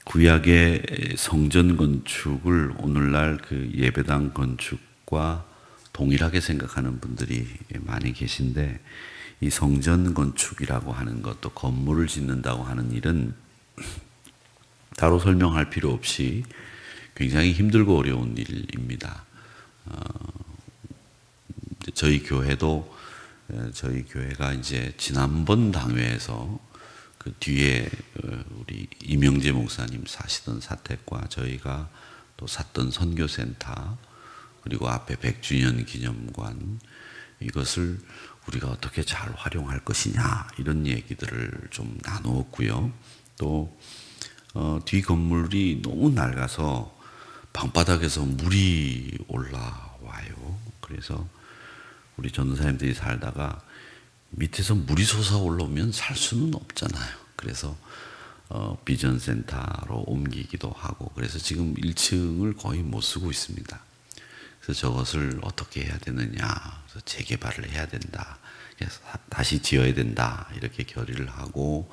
구약의 성전 건축을 오늘날 그 예배당 건축과 동일하게 생각하는 분들이 많이 계신데, 이 성전 건축이라고 하는 것도 건물을 짓는다고 하는 일은 따로 설명할 필요 없이 굉장히 힘들고 어려운 일입니다. 저희 교회가 이제 지난번 당회에서 그 뒤에 우리 이명재 목사님 사시던 사택과 저희가 또 샀던 선교센터, 그리고 앞에 100주년 기념관, 이것을 우리가 어떻게 잘 활용할 것이냐, 이런 얘기들을 좀 나누었고요. 또 뒤 건물이 너무 낡아서 방바닥에서 물이 올라와요. 그래서 우리 전도사님들이 살다가 밑에서 물이 솟아 올라오면 살 수는 없잖아요. 그래서 비전센터로 옮기기도 하고, 그래서 지금 1층을 거의 못 쓰고 있습니다. 그래서 저것을 어떻게 해야 되느냐, 그래서 재개발을 해야 된다, 그래서 다시 지어야 된다, 이렇게 결의를 하고,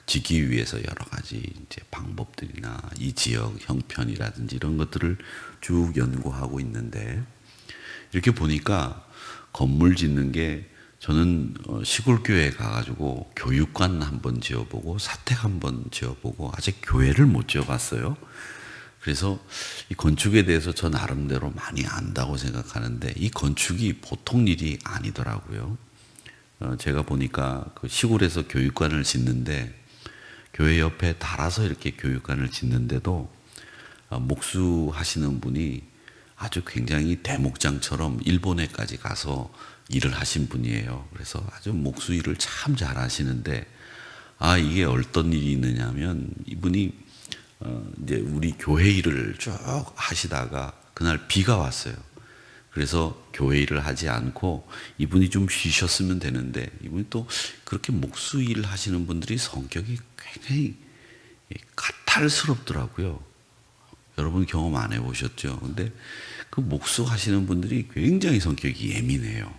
짓기 위해서 여러 가지 이제 방법들이나 이 지역 형편이라든지 이런 것들을 쭉 연구하고 있는데, 이렇게 보니까 건물 짓는 게, 저는 시골 교회에 가가지고 교육관 한번 지어보고 사택 한번 지어보고 아직 교회를 못 지어봤어요. 그래서 이 건축에 대해서 저 나름대로 많이 안다고 생각하는데, 이 건축이 보통 일이 아니더라고요. 제가 보니까 그 시골에서 교육관을 짓는데, 교회 옆에 달아서 이렇게 교육관을 짓는데도 목수하시는 분이 아주 굉장히 대목장처럼 일본에까지 가서 일을 하신 분이에요. 그래서 아주 목수 일을 참 잘 하시는데, 이게 어떤 일이 있느냐면, 이분이 이제 우리 교회 일을 쭉 하시다가 그날 비가 왔어요. 그래서 교회 일을 하지 않고 이분이 좀 쉬셨으면 되는데, 이분이 또 그렇게 목수 일을 하시는 분들이 성격이 굉장히 까탈스럽더라고요. 여러분 경험 안 해보셨죠? 근데 그 목수 하시는 분들이 굉장히 성격이 예민해요.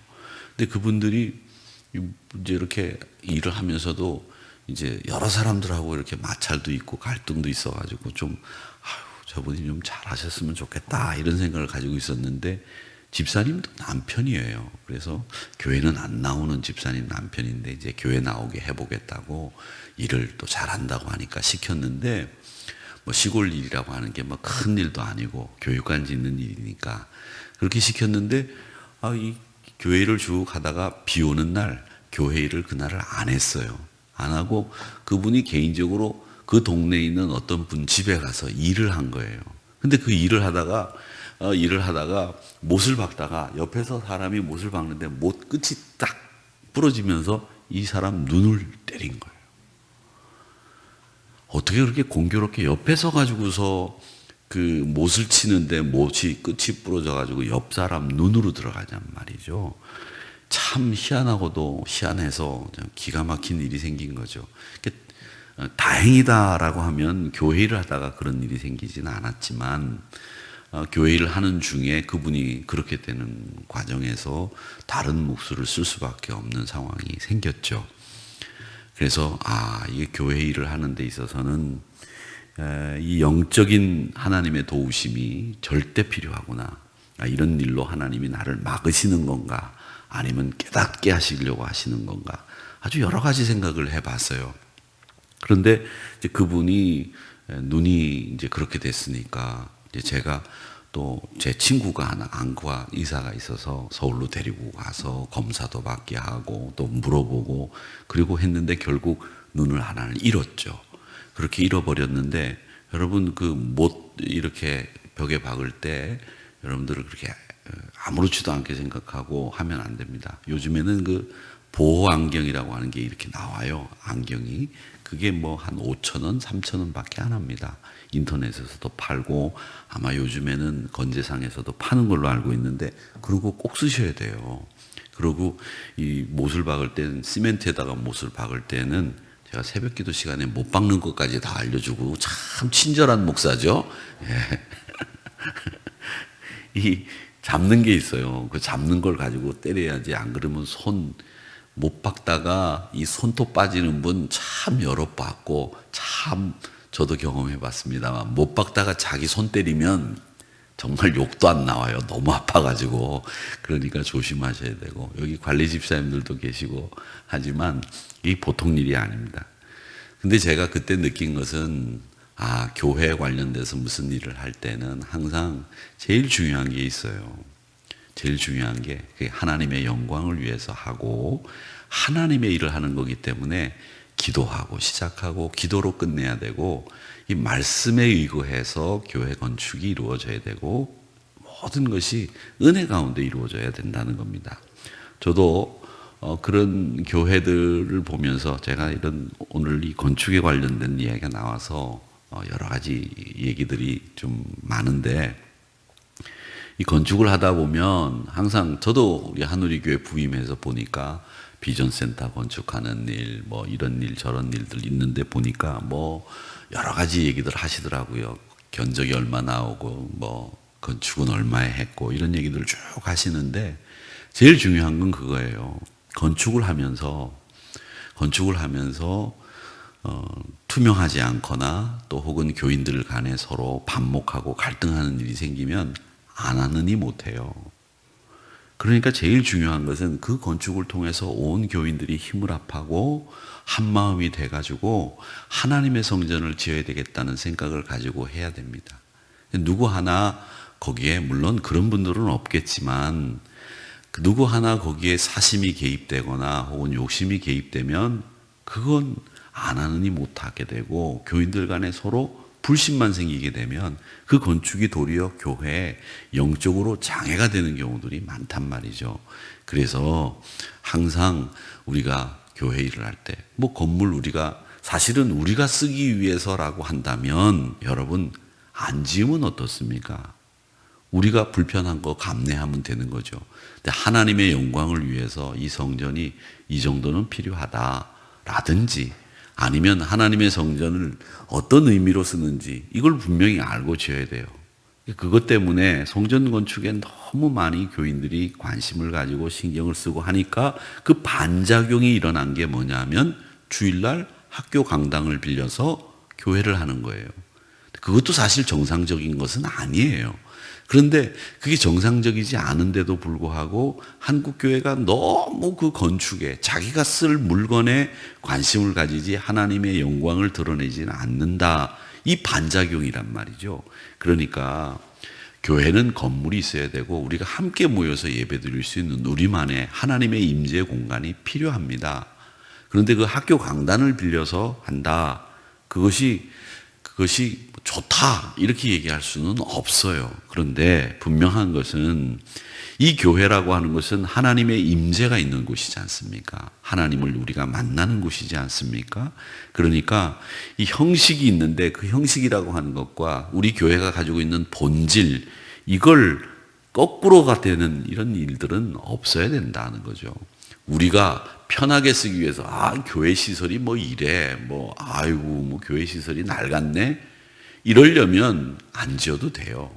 근데 그분들이 이제 이렇게 일을 하면서도 이제 여러 사람들하고 이렇게 마찰도 있고 갈등도 있어가지고 좀, 저분이 좀 잘하셨으면 좋겠다, 이런 생각을 가지고 있었는데, 집사님도 남편이에요. 그래서 교회는 안 나오는 집사님 남편인데, 이제 교회 나오게 해보겠다고 일을 또 잘한다고 하니까 시켰는데, 뭐 시골 일이라고 하는 게 뭐 큰 일도 아니고 교육관 짓는 일이니까 그렇게 시켰는데, 이 교회를 쭉 가다가 비 오는 날 교회 일을 그날을 안 했어요. 안 하고 그분이 개인적으로 그 동네에 있는 어떤 분 집에 가서 일을 한 거예요. 근데 그 일을 하다가 못을 박다가 옆에서 사람이 못을 박는데 못 끝이 딱 부러지면서 이 사람 눈을 때린 거예요. 어떻게 그렇게 공교롭게 옆에 서 가지고서 그 못을 치는데 못이 끝이 부러져 가지고 옆 사람 눈으로 들어가냔 말이죠. 참 희한하고도 희한해서 기가 막힌 일이 생긴 거죠. 다행이다라고 하면 교회 일을 하다가 그런 일이 생기지는 않았지만, 교회 일을 하는 중에 그분이 그렇게 되는 과정에서 다른 목수를 쓸 수밖에 없는 상황이 생겼죠. 그래서 이게 교회 일을 하는 데 있어서는 이 영적인 하나님의 도우심이 절대 필요하구나, 이런 일로 하나님이 나를 막으시는 건가, 아니면 깨닫게 하시려고 하시는 건가, 아주 여러 가지 생각을 해봤어요. 그런데 이제 그분이 눈이 이제 그렇게 됐으니까, 이제 제가 또 제 친구가 하나 안과 의사가 있어서 서울로 데리고 가서 검사도 받게 하고 또 물어보고 그리고 했는데, 결국 눈을 하나를 잃었죠. 그렇게 잃어버렸는데, 여러분 그 못 이렇게 벽에 박을 때 여러분들을 그렇게 아무렇지도 않게 생각하고 하면 안 됩니다. 요즘에는 그 보호 안경이라고 하는 게 이렇게 나와요. 안경이. 그게 뭐 한 5,000원, 3,000원 밖에 안 합니다. 인터넷에서도 팔고 아마 요즘에는 건재상에서도 파는 걸로 알고 있는데, 그러고 꼭 쓰셔야 돼요. 그리고 이 못을 박을 때는, 시멘트에다가 못을 박을 때는 제가 새벽 기도 시간에 못 박는 것까지 다 알려주고, 참 친절한 목사죠. 예. 이 잡는 게 있어요. 그 잡는 걸 가지고 때려야지, 안 그러면 손 못 박다가 이 손톱 빠지는 분 참 여러 봤고, 참 저도 경험해 봤습니다만 못 박다가 자기 손 때리면 정말 욕도 안 나와요. 너무 아파가지고. 그러니까 조심하셔야 되고, 여기 관리 집사님들도 계시고 하지만 이 보통 일이 아닙니다. 근데 제가 그때 느낀 것은, 교회 관련돼서 무슨 일을 할 때는 항상 제일 중요한 게 있어요. 제일 중요한 게 하나님의 영광을 위해서 하고 하나님의 일을 하는 거기 때문에 기도하고 시작하고 기도로 끝내야 되고, 이 말씀에 의거해서 교회 건축이 이루어져야 되고, 모든 것이 은혜 가운데 이루어져야 된다는 겁니다. 저도 그런 교회들을 보면서 제가 이런 오늘 이 건축에 관련된 이야기가 나와서 여러 가지 얘기들이 좀 많은데, 이 건축을 하다 보면 항상 저도 우리 한우리교회 부임해서 보니까 비전센터 건축하는 일, 뭐 이런 일 저런 일들 있는데 보니까 뭐 여러 가지 얘기들 하시더라고요. 견적이 얼마 나오고 뭐 건축은 얼마에 했고 이런 얘기들을 쭉 하시는데, 제일 중요한 건 그거예요. 건축을 하면서 투명하지 않거나 또 혹은 교인들 간에 서로 반목하고 갈등하는 일이 생기면 안 하느니 못해요. 그러니까 제일 중요한 것은 그 건축을 통해서 온 교인들이 힘을 합하고 한 마음이 돼가지고 하나님의 성전을 지어야 되겠다는 생각을 가지고 해야 됩니다. 누구 하나 거기에, 물론 그런 분들은 없겠지만, 누구 하나 거기에 사심이 개입되거나 혹은 욕심이 개입되면 그건 안 하느니 못하게 되고, 교인들 간에 서로 불신만 생기게 되면 그 건축이 도리어 교회에 영적으로 장애가 되는 경우들이 많단 말이죠. 그래서 항상 우리가 교회 일을 할 때, 뭐 건물 사실은 우리가 쓰기 위해서라고 한다면 여러분 안 지으면 어떻습니까? 우리가 불편한 거 감내하면 되는 거죠. 근데 하나님의 영광을 위해서 이 성전이 이 정도는 필요하다라든지, 아니면 하나님의 성전을 어떤 의미로 쓰는지 이걸 분명히 알고 지어야 돼요. 그것 때문에 성전 건축에 너무 많이 교인들이 관심을 가지고 신경을 쓰고 하니까 그 반작용이 일어난 게 뭐냐면 주일날 학교 강당을 빌려서 교회를 하는 거예요. 그것도 사실 정상적인 것은 아니에요. 그런데 그게 정상적이지 않은데도 불구하고 한국교회가 너무 그 건축에, 자기가 쓸 물건에 관심을 가지지 하나님의 영광을 드러내지는 않는다. 이 반작용이란 말이죠. 그러니까 교회는 건물이 있어야 되고 우리가 함께 모여서 예배드릴 수 있는 우리만의 하나님의 임재 공간이 필요합니다. 그런데 그 학교 강단을 빌려서 한다, 그것이 좋다 이렇게 얘기할 수는 없어요. 그런데 분명한 것은 이 교회라고 하는 것은 하나님의 임재가 있는 곳이지 않습니까? 하나님을 우리가 만나는 곳이지 않습니까? 그러니까 이 형식이 있는데 그 형식이라고 하는 것과 우리 교회가 가지고 있는 본질, 이걸 거꾸로가 되는 이런 일들은 없어야 된다는 거죠. 우리가 편하게 쓰기 위해서 교회 시설이 뭐 이래, 뭐 교회 시설이 낡았네, 이러려면 안 지어도 돼요.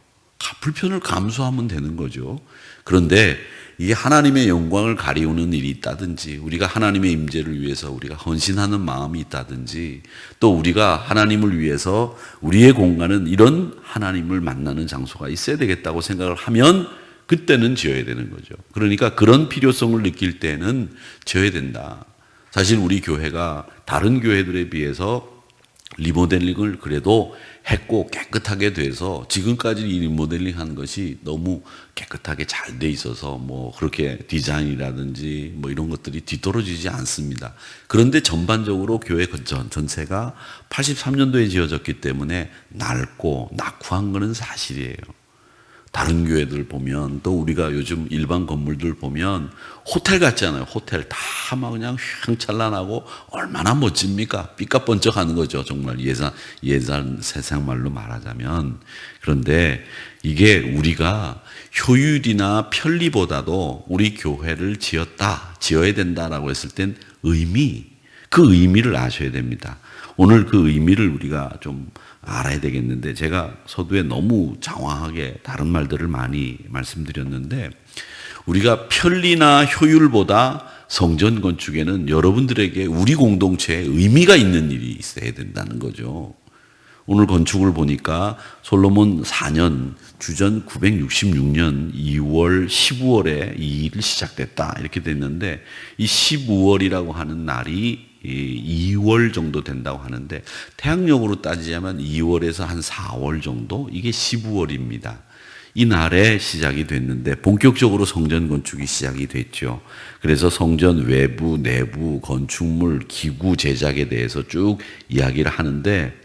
불편을 감수하면 되는 거죠. 그런데 이게 하나님의 영광을 가리우는 일이 있다든지, 우리가 하나님의 임재를 위해서 우리가 헌신하는 마음이 있다든지, 또 우리가 하나님을 위해서 우리의 공간은 이런 하나님을 만나는 장소가 있어야 되겠다고 생각을 하면 그때는 지어야 되는 거죠. 그러니까 그런 필요성을 느낄 때는 지어야 된다. 사실 우리 교회가 다른 교회들에 비해서 리모델링을 그래도 했고 깨끗하게 돼서 지금까지 이 리모델링 한 것이 너무 깨끗하게 잘 돼 있어서 뭐 그렇게 디자인이라든지 뭐 이런 것들이 뒤떨어지지 않습니다. 그런데 전반적으로 교회 전체가 83년도에 지어졌기 때문에 낡고 낙후한 것은 사실이에요. 다른 교회들 보면, 또 우리가 요즘 일반 건물들 보면 호텔 같잖아요. 호텔 다 막 그냥 휘황찬란하고 얼마나 멋집니까? 삐까번쩍하는 거죠. 정말 예산 세상 말로 말하자면. 그런데 이게 우리가 효율이나 편리보다도 우리 교회를 지어야 된다라고 했을 땐 그 의미를 아셔야 됩니다. 오늘 그 의미를 우리가 좀 알아야 되겠는데, 제가 서두에 너무 장황하게 다른 말들을 많이 말씀드렸는데, 우리가 편리나 효율보다 성전 건축에는 여러분들에게 우리 공동체에 의미가 있는 일이 있어야 된다는 거죠. 오늘 건축을 보니까 솔로몬 4년 주전 966년 2월 15월에 이 일이 시작됐다 이렇게 됐는데 이 15월이라고 하는 날이 2월 정도 된다고 하는데 태양력으로 따지자면 2월에서 한 4월 정도 이게 15월입니다. 이 날에 시작이 됐는데 본격적으로 성전 건축이 시작이 됐죠. 그래서 성전 외부, 내부, 건축물, 기구 제작에 대해서 쭉 이야기를 하는데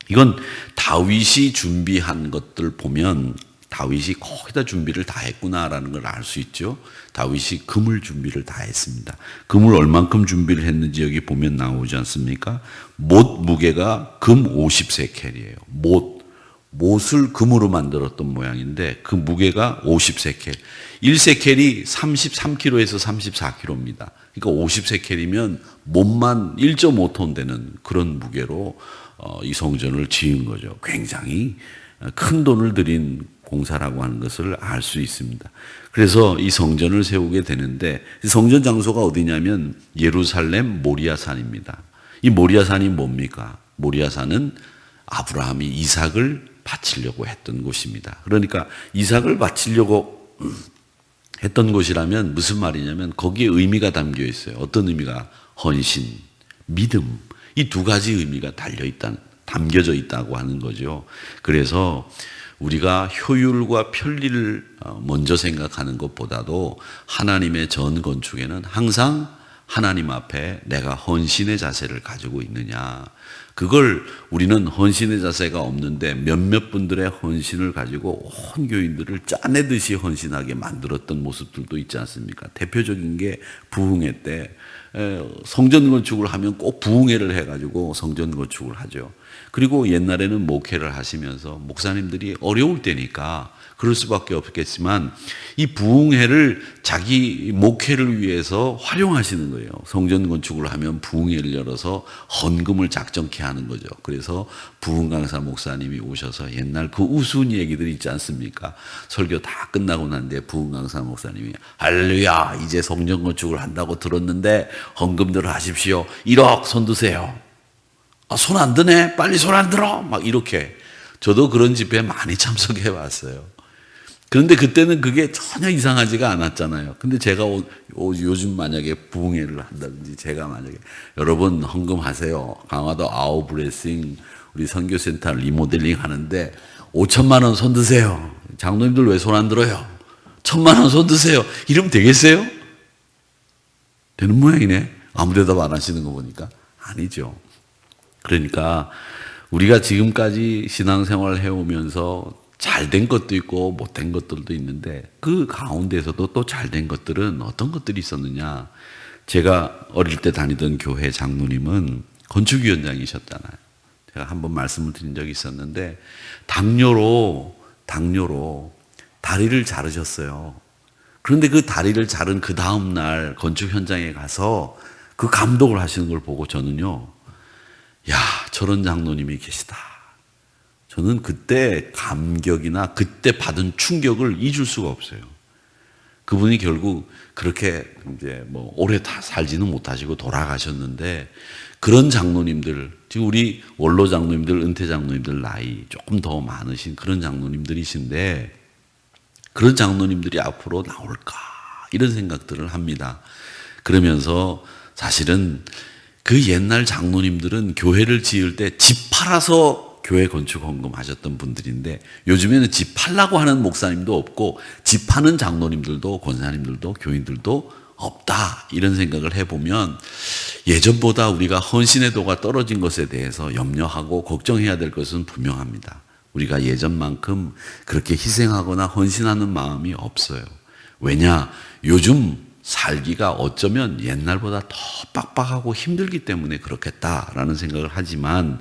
이건 다윗이 준비한 것들 보면 다윗이 거의 다 준비를 다 했구나라는 걸 알 수 있죠. 다윗이 금을 준비를 다 했습니다. 금을 얼만큼 준비를 했는지 여기 보면 나오지 않습니까? 못 무게가 금 50세켈이에요. 못을 금으로 만들었던 모양인데 그 무게가 50세켈. 1세켈이 33kg에서 34kg입니다. 그러니까 50세켈이면 못만 1.5톤 되는 그런 무게로 이 성전을 지은 거죠. 굉장히 큰 돈을 들인 공사라고 하는 것을 알 수 있습니다. 그래서 이 성전을 세우게 되는데 성전 장소가 어디냐면 예루살렘 모리아산입니다. 이 모리아산이 뭡니까? 모리아산은 아브라함이 이삭을 바치려고 했던 곳입니다. 그러니까 이삭을 바치려고 했던 곳이라면 무슨 말이냐면 거기에 의미가 담겨 있어요. 어떤 의미가? 헌신, 믿음. 이 두 가지 의미가 담겨져 있다고 하는 거죠. 그래서 우리가 효율과 편리를 먼저 생각하는 것보다도 하나님의 전 건축에는 항상 하나님 앞에 내가 헌신의 자세를 가지고 있느냐. 그걸 우리는 헌신의 자세가 없는데 몇몇 분들의 헌신을 가지고 온 교인들을 짜내듯이 헌신하게 만들었던 모습들도 있지 않습니까? 대표적인 게 부흥회 때 성전 건축을 하면 꼭 부흥회를 해가지고 성전 건축을 하죠. 그리고 옛날에는 목회를 하시면서 목사님들이 어려울 때니까 그럴 수밖에 없겠지만 이 부흥회를 자기 목회를 위해서 활용하시는 거예요. 성전 건축을 하면 부흥회를 열어서 헌금을 작정케 하는 거죠. 그래서 부흥강사 목사님이 오셔서 옛날 그 우스운 얘기들 있지 않습니까? 설교 다 끝나고 난 뒤에 부흥강사 목사님이 할렐루야 이제 성전 건축을 한다고 들었는데 헌금들 하십시오. 1억 손 드세요. 손 안 드네? 빨리 손 안 들어? 막 이렇게. 저도 그런 집회에 많이 참석해 봤어요. 그런데 그때는 그게 전혀 이상하지가 않았잖아요. 근데 제가 요즘 만약에 부흥회를 한다든지 제가 만약에 여러분 헌금하세요. 강화도 아우 블레싱 우리 선교센터 리모델링 하는데 5천만 원 손 드세요. 장로님들 왜 손 안 들어요? 1,000만 원 손 드세요. 이러면 되겠어요? 되는 모양이네. 아무 대답 안 하시는 거 보니까. 아니죠. 그러니까 우리가 지금까지 신앙생활을 해오면서 잘된 것도 있고 못된 것들도 있는데 그 가운데서도 또 잘된 것들은 어떤 것들이 있었느냐. 제가 어릴 때 다니던 교회 장로님은 건축위원장이셨잖아요. 제가 한번 말씀을 드린 적이 있었는데 당뇨로 다리를 자르셨어요. 그런데 그 다리를 자른 그 다음 날 건축 현장에 가서 그 감독을 하시는 걸 보고 저는요, 야, 저런 장로님이 계시다. 저는 그때 감격이나 그때 받은 충격을 잊을 수가 없어요. 그분이 결국 그렇게 이제 뭐 오래 다 살지는 못하시고 돌아가셨는데 그런 장로님들, 지금 우리 원로 장로님들, 은퇴 장로님들 나이 조금 더 많으신 그런 장로님들이신데 그런 장로님들이 앞으로 나올까 이런 생각들을 합니다. 그러면서 사실은 그 옛날 장로님들은 교회를 지을 때 집 팔아서 교회 건축 헌금하셨던 분들인데 요즘에는 집 팔라고 하는 목사님도 없고 집 파는 장로님들도 권사님들도 교인들도 없다 이런 생각을 해보면 예전보다 우리가 헌신의 도가 떨어진 것에 대해서 염려하고 걱정해야 될 것은 분명합니다. 우리가 예전만큼 그렇게 희생하거나 헌신하는 마음이 없어요. 왜냐? 요즘 살기가 어쩌면 옛날보다 더 빡빡하고 힘들기 때문에 그렇겠다라는 생각을 하지만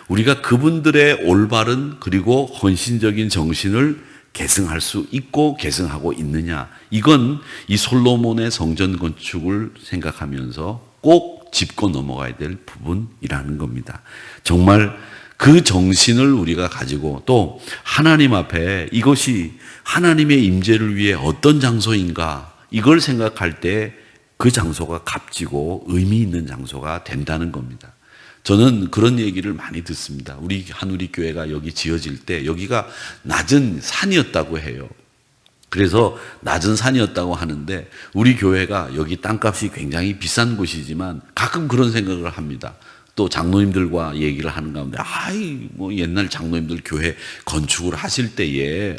우리가 그분들의 올바른 그리고 헌신적인 정신을 계승할 수 있고 계승하고 있느냐, 이건 이 솔로몬의 성전 건축을 생각하면서 꼭 짚고 넘어가야 될 부분이라는 겁니다. 정말 그 정신을 우리가 가지고 또 하나님 앞에 이것이 하나님의 임재를 위해 어떤 장소인가 이걸 생각할 때 그 장소가 값지고 의미 있는 장소가 된다는 겁니다. 저는 그런 얘기를 많이 듣습니다. 우리 한우리 교회가 여기 지어질 때 여기가 낮은 산이었다고 해요. 그래서 낮은 산이었다고 하는데 우리 교회가 여기 땅값이 굉장히 비싼 곳이지만 가끔 그런 생각을 합니다. 또 장로님들과 얘기를 하는 가운데 뭐 옛날 장로님들 교회 건축을 하실 때에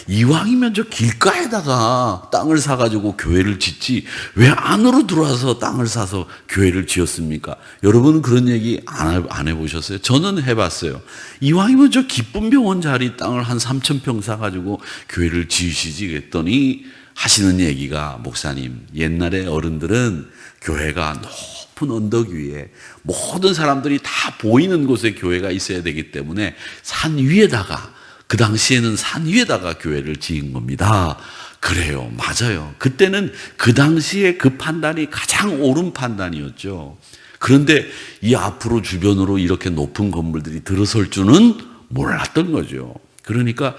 이왕이면 저 길가에다가 땅을 사가지고 교회를 짓지 왜 안으로 들어와서 땅을 사서 교회를 지었습니까? 여러분은 그런 얘기 안 해보셨어요? 저는 해봤어요. 이왕이면 저 기쁨 병원 자리 땅을 한 3,000평 사가지고 교회를 지으시지 그랬더니 하시는 얘기가, 목사님, 옛날에 어른들은 교회가 높은 언덕 위에 모든 사람들이 다 보이는 곳에 교회가 있어야 되기 때문에 산 위에다가, 그 당시에는 산 위에다가 교회를 지은 겁니다. 그래요. 맞아요. 그때는 그 당시에 그 판단이 가장 옳은 판단이었죠. 그런데 이 앞으로 주변으로 이렇게 높은 건물들이 들어설 줄은 몰랐던 거죠. 그러니까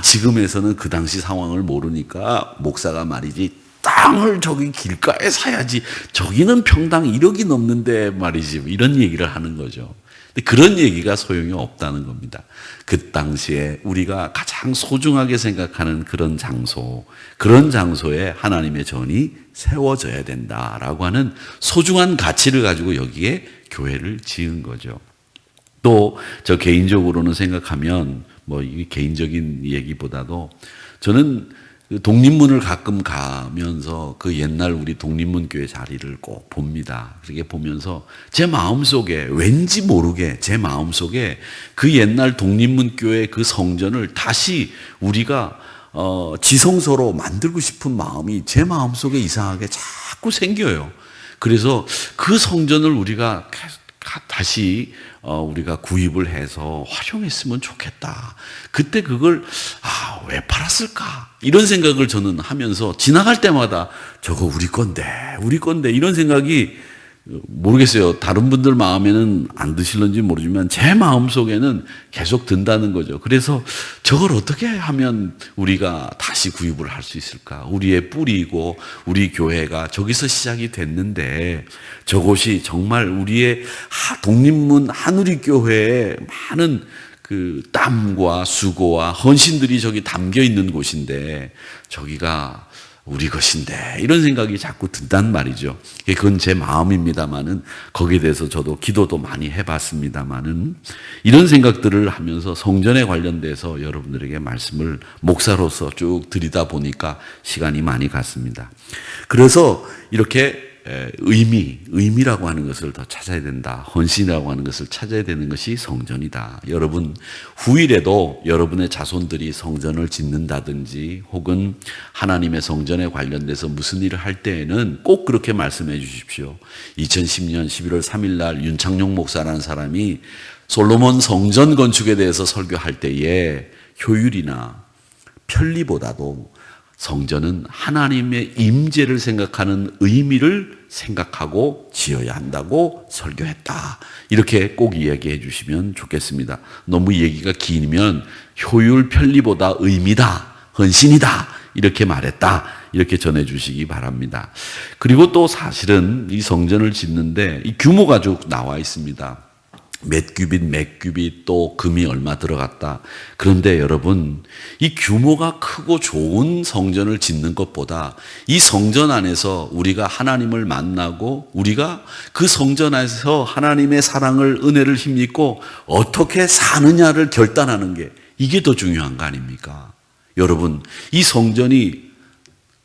지금에서는 그 당시 상황을 모르니까 목사가 말이지, 땅을 저기 길가에 사야지, 저기는 평당 1억이 넘는데 말이지, 이런 얘기를 하는 거죠. 근데 그런 얘기가 소용이 없다는 겁니다. 그 당시에 우리가 가장 소중하게 생각하는 그런 장소, 그런 장소에 하나님의 전이 세워져야 된다라고 하는 소중한 가치를 가지고 여기에 교회를 지은 거죠. 또 저 개인적으로는 생각하면, 뭐 이 개인적인 얘기보다도 저는 독립문을 가끔 가면서 그 옛날 우리 독립문 교회 자리를 꼭 봅니다. 그렇게 보면서 제 마음속에, 왠지 모르게 제 마음속에 그 옛날 독립문 교회 그 성전을 다시 우리가 지성소로 만들고 싶은 마음이 제 마음속에 이상하게 자꾸 생겨요. 그래서 그 성전을 우리가 다시 우리가 구입을 해서 활용했으면 좋겠다. 그때 그걸 왜 팔았을까? 이런 생각을 저는 하면서 지나갈 때마다 저거 우리 건데 이런 생각이, 모르겠어요. 다른 분들 마음에는 안 드실런지 모르지만 제 마음속에는 계속 든다는 거죠. 그래서 저걸 어떻게 하면 우리가 다시 구입을 할 수 있을까? 우리의 뿌리고 우리 교회가 저기서 시작이 됐는데 저곳이 정말 우리의 독립문 한우리 교회에 많은 그 땀과 수고와 헌신들이 저기 담겨 있는 곳인데 저기가 우리 것인데, 이런 생각이 자꾸 든단 말이죠. 그건 제 마음입니다만은, 거기에 대해서 저도 기도도 많이 해봤습니다만은, 이런 생각들을 하면서 성전에 관련돼서 여러분들에게 말씀을 목사로서 쭉 드리다 보니까 시간이 많이 갔습니다. 그래서 이렇게 의미라고 하는 것을 더 찾아야 된다. 헌신이라고 하는 것을 찾아야 되는 것이 성전이다. 여러분, 후일에도 여러분의 자손들이 성전을 짓는다든지 혹은 하나님의 성전에 관련돼서 무슨 일을 할 때에는 꼭 그렇게 말씀해 주십시오. 2010년 11월 3일 날 윤창용 목사라는 사람이 솔로몬 성전 건축에 대해서 설교할 때에 효율이나 편리보다도 성전은 하나님의 임재를 생각하는 의미를 생각하고 지어야 한다고 설교했다. 이렇게 꼭 이야기해 주시면 좋겠습니다. 너무 얘기가 길면 효율 편리보다 의미다, 헌신이다, 이렇게 말했다, 이렇게 전해 주시기 바랍니다. 그리고 또 사실은 이 성전을 짓는데 이 규모가 쭉 나와 있습니다. 몇 규빗 또 금이 얼마 들어갔다. 그런데 여러분, 이 규모가 크고 좋은 성전을 짓는 것보다 이 성전 안에서 우리가 하나님을 만나고 우리가 그 성전 안에서 하나님의 사랑을, 은혜를 힘입고 어떻게 사느냐를 결단하는 게, 이게 더 중요한 거 아닙니까? 여러분, 이 성전이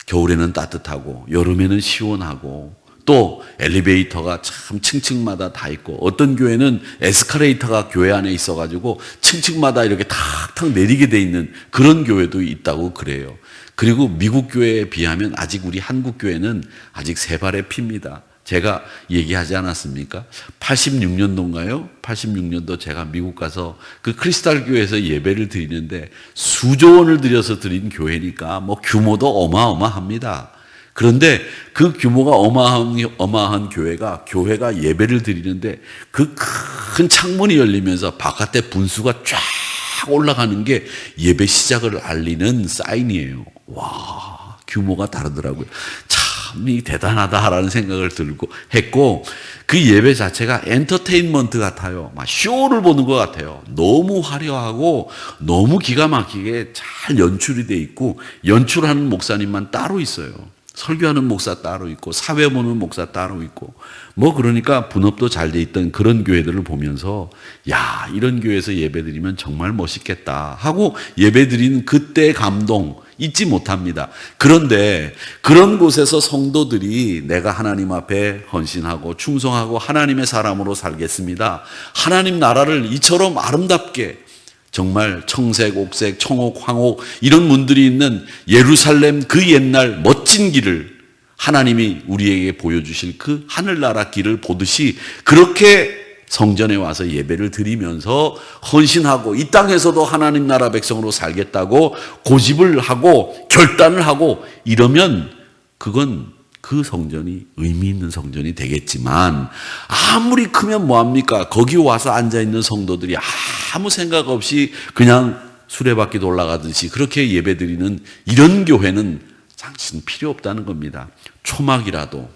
겨울에는 따뜻하고 여름에는 시원하고 또 엘리베이터가 참 층층마다 다 있고, 어떤 교회는 에스컬레이터가 교회 안에 있어가지고 층층마다 이렇게 탁탁 내리게 돼 있는 그런 교회도 있다고 그래요. 그리고 미국 교회에 비하면 아직 우리 한국 교회는 아직 세 발의 피입니다. 제가 얘기하지 않았습니까? 86년도인가요? 86년도 제가 미국 가서 그 크리스탈 교회에서 예배를 드리는데 수조 원을 들여서 드린 교회니까 뭐 규모도 어마어마합니다. 그런데 그 규모가 어마어마한 교회가 예배를 드리는데 그 큰 창문이 열리면서 바깥에 분수가 쫙 올라가는 게 예배 시작을 알리는 사인이에요. 와, 규모가 다르더라고요. 참 참 대단하다라는 생각을 들고 했고, 그 예배 자체가 엔터테인먼트 같아요. 막 쇼를 보는 것 같아요. 너무 화려하고 너무 기가 막히게 잘 연출이 돼 있고, 연출하는 목사님만 따로 있어요. 설교하는 목사 따로 있고 사회 보는 목사 따로 있고, 그러니까 분업도 잘 돼 있던 그런 교회들을 보면서 야, 이런 교회에서 예배드리면 정말 멋있겠다 하고 예배드린 그때 감동 잊지 못합니다. 그런데 그런 곳에서 성도들이 내가 하나님 앞에 헌신하고 충성하고 하나님의 사람으로 살겠습니다, 하나님 나라를 이처럼 아름답게 정말 청색, 옥색, 청옥, 황옥 이런 문들이 있는 예루살렘 그 옛날 멋진 길을 하나님이 우리에게 보여주실 그 하늘나라 길을 보듯이 그렇게 성전에 와서 예배를 드리면서 헌신하고 이 땅에서도 하나님 나라 백성으로 살겠다고 고집을 하고 결단을 하고 이러면 그건 그 성전이 의미 있는 성전이 되겠지만, 아무리 크면 뭐합니까? 거기 와서 앉아있는 성도들이 아무 생각 없이 그냥 수레바퀴도 올라가듯이 그렇게 예배드리는 이런 교회는 당신 필요 없다는 겁니다. 초막이라도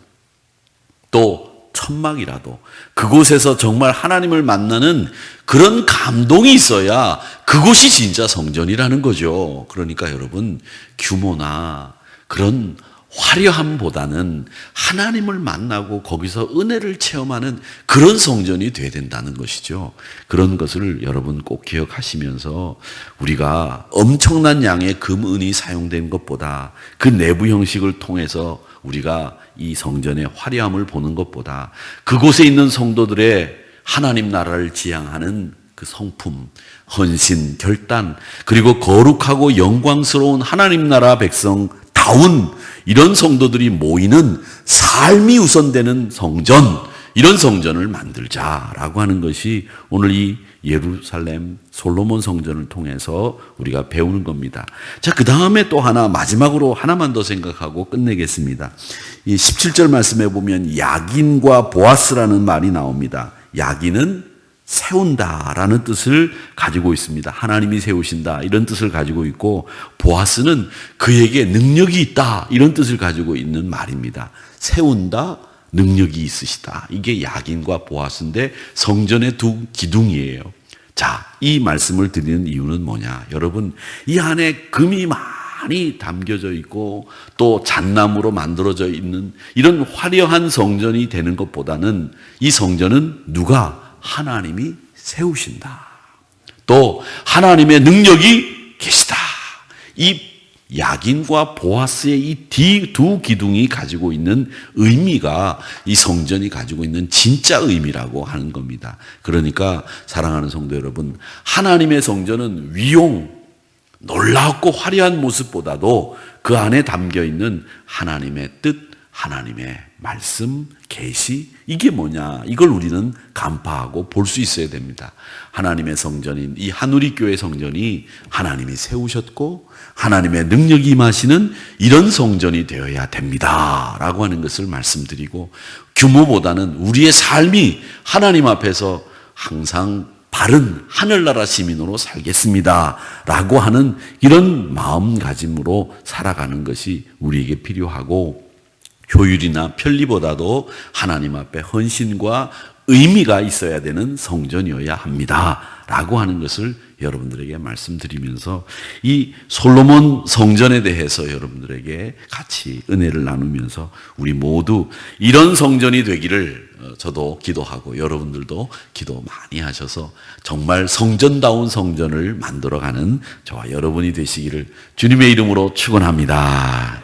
또 천막이라도 그곳에서 정말 하나님을 만나는 그런 감동이 있어야 그곳이 진짜 성전이라는 거죠. 그러니까 여러분, 규모나 그런 화려함보다는 하나님을 만나고 거기서 은혜를 체험하는 그런 성전이 되어야 된다는 것이죠. 그런 것을 여러분 꼭 기억하시면서 우리가 엄청난 양의 금은이 사용된 것보다 그 내부 형식을 통해서 우리가 이 성전의 화려함을 보는 것보다 그곳에 있는 성도들의 하나님 나라를 지향하는 그 성품, 헌신, 결단, 그리고 거룩하고 영광스러운 하나님 나라 백성다운 이런 성도들이 모이는 삶이 우선되는 성전, 이런 성전을 만들자라고 하는 것이 오늘 이 예루살렘 솔로몬 성전을 통해서 우리가 배우는 겁니다. 자, 그 다음에 또 하나, 마지막으로 하나만 더 생각하고 끝내겠습니다. 이 17절 말씀에 보면 야긴과 보아스라는 말이 나옵니다. 야긴은 세운다라는 뜻을 가지고 있습니다. 하나님이 세우신다 이런 뜻을 가지고 있고, 보아스는 그에게 능력이 있다 이런 뜻을 가지고 있는 말입니다. 세운다, 능력이 있으시다. 이게 야긴과 보아스인데 성전의 두 기둥이에요. 자, 이 말씀을 드리는 이유는 뭐냐? 여러분, 이 안에 금이 많이 담겨져 있고 또 잣나무로 만들어져 있는 이런 화려한 성전이 되는 것보다는 이 성전은 누가? 하나님이 세우신다. 또 하나님의 능력이 계시다. 이 야긴과 보아스의 이 두 기둥이 가지고 있는 의미가 이 성전이 가지고 있는 진짜 의미라고 하는 겁니다. 그러니까 사랑하는 성도 여러분, 하나님의 성전은 위용, 놀랍고 화려한 모습보다도 그 안에 담겨 있는 하나님의 뜻, 하나님의 말씀, 계시, 이게 뭐냐, 이걸 우리는 간파하고 볼 수 있어야 됩니다. 하나님의 성전인 이 한우리교회 성전이 하나님이 세우셨고 하나님의 능력이 임하시는 이런 성전이 되어야 됩니다 라고 하는 것을 말씀드리고, 규모보다는 우리의 삶이 하나님 앞에서 항상 바른 하늘나라 시민으로 살겠습니다 라고 하는 이런 마음가짐으로 살아가는 것이 우리에게 필요하고, 효율이나 편리보다도 하나님 앞에 헌신과 의미가 있어야 되는 성전이어야 합니다 라고 하는 것을 여러분들에게 말씀드리면서 이 솔로몬 성전에 대해서 여러분들에게 같이 은혜를 나누면서 우리 모두 이런 성전이 되기를 저도 기도하고 여러분들도 기도 많이 하셔서 정말 성전다운 성전을 만들어가는 저와 여러분이 되시기를 주님의 이름으로 축원합니다.